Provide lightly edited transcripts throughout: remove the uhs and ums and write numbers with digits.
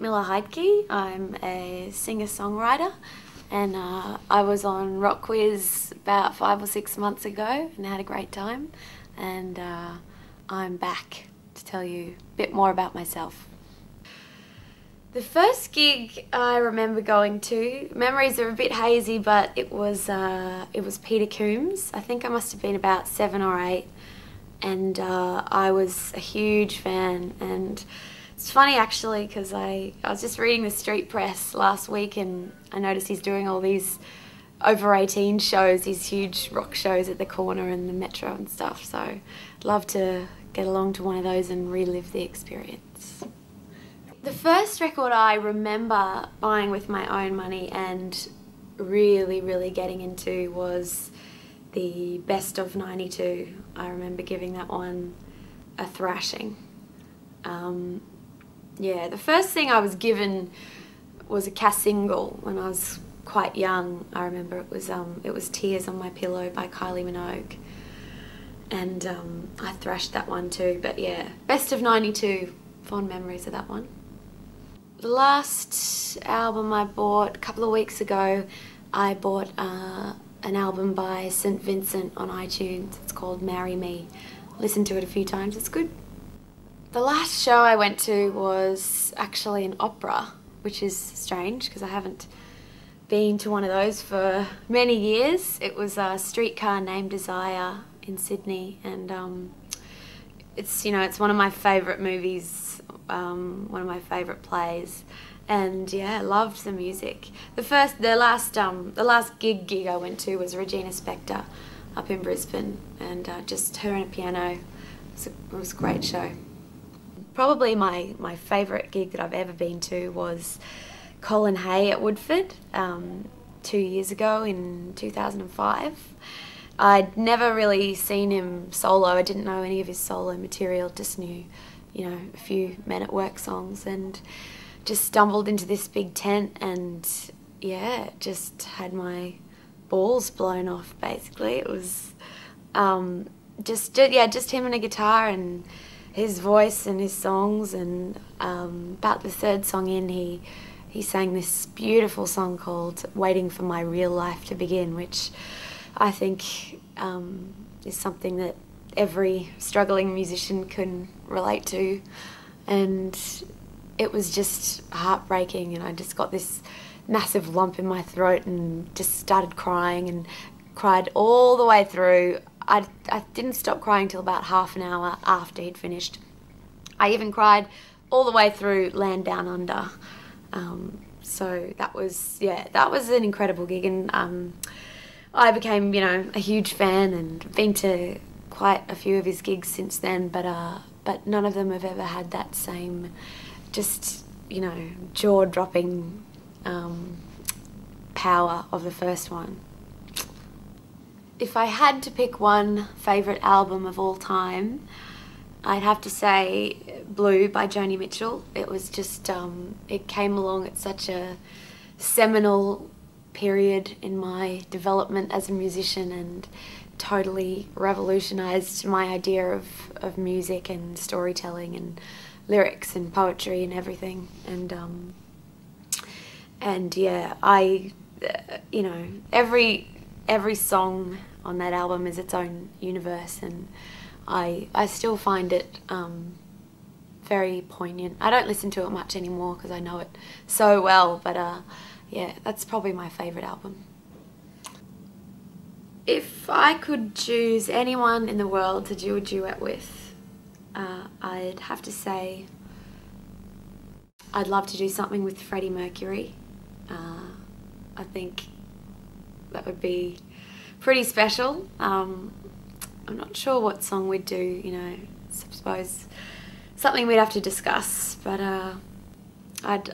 Miller-Heidke. I'm a singer-songwriter, and I was on RocKwiz about 5 or 6 months ago and had a great time, and I'm back to tell you a bit more about myself. The first gig I remember going to, memories are a bit hazy, but it was Peter Coombs. I think I must have been about 7 or 8, and I was a huge fan. And it's funny actually, because I was just reading the street press last week, and I noticed he's doing all these over 18 shows, these huge rock shows at the Corner and the Metro and stuff. So I'd love to get along to one of those and relive the experience. The first record I remember buying with my own money and really getting into was the Best of '92. I remember giving that one a thrashing. Yeah, the first thing I was given was a Cass single when I was quite young. I remember it was Tears on My Pillow by Kylie Minogue, and I thrashed that one too. But yeah, Best of '92, fond memories of that one. The last album I bought a couple of weeks ago, I bought an album by St. Vincent on iTunes. It's called Marry Me. Listened to it a few times, it's good. The last show I went to was actually an opera, which is strange because I haven't been to one of those for many years. It was a Streetcar Named Desire in Sydney, and it's one of my favourite movies, one of my favourite plays, and yeah, loved the music. The last gig I went to was Regina Spektor up in Brisbane, and just her and a piano. It was a great show. Probably my favourite gig that I've ever been to was Colin Hay at Woodford 2 years ago in 2005. I'd never really seen him solo. I didn't know any of his solo material, just knew, a few Men at Work songs, and just stumbled into this big tent, and yeah, just had my balls blown off basically. It was just him and a guitar and his voice and his songs, and about the third song in, he sang this beautiful song called Waiting for My Real Life to Begin, which I think is something that every struggling musician can relate to, and it was just heartbreaking, and I just got this massive lump in my throat and just started crying, and cried all the way through. I didn't stop crying till about half an hour after he'd finished. I even cried all the way through Land Down Under. So that was an incredible gig, and I became, a huge fan, and been to quite a few of his gigs since then, but none of them have ever had that same just, jaw-dropping power of the first one. If I had to pick one favourite album of all time, I'd have to say Blue by Joni Mitchell. It was just, it came along at such a seminal period in my development as a musician, and totally revolutionised my idea of music and storytelling and lyrics and poetry and everything. And yeah, every song on that album is its own universe, and I still find it very poignant. I don't listen to it much anymore because I know it so well, but yeah, that's probably my favourite album. If I could choose anyone in the world to do a duet with, I'd have to say I'd love to do something with Freddie Mercury. I think that would be pretty special. I'm not sure what song we'd do, I suppose something we'd have to discuss, but I'd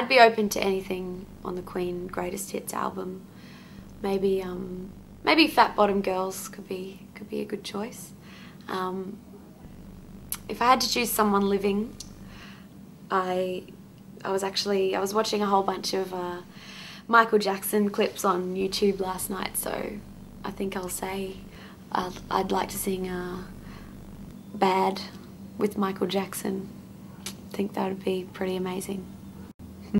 be open to anything on the Queen Greatest Hits album. Maybe Fat Bottom Girls could be a good choice. If I had to choose someone living, I was watching a whole bunch of Michael Jackson clips on YouTube last night, so I think I'll say I'd like to sing Bad with Michael Jackson. think that would be pretty amazing.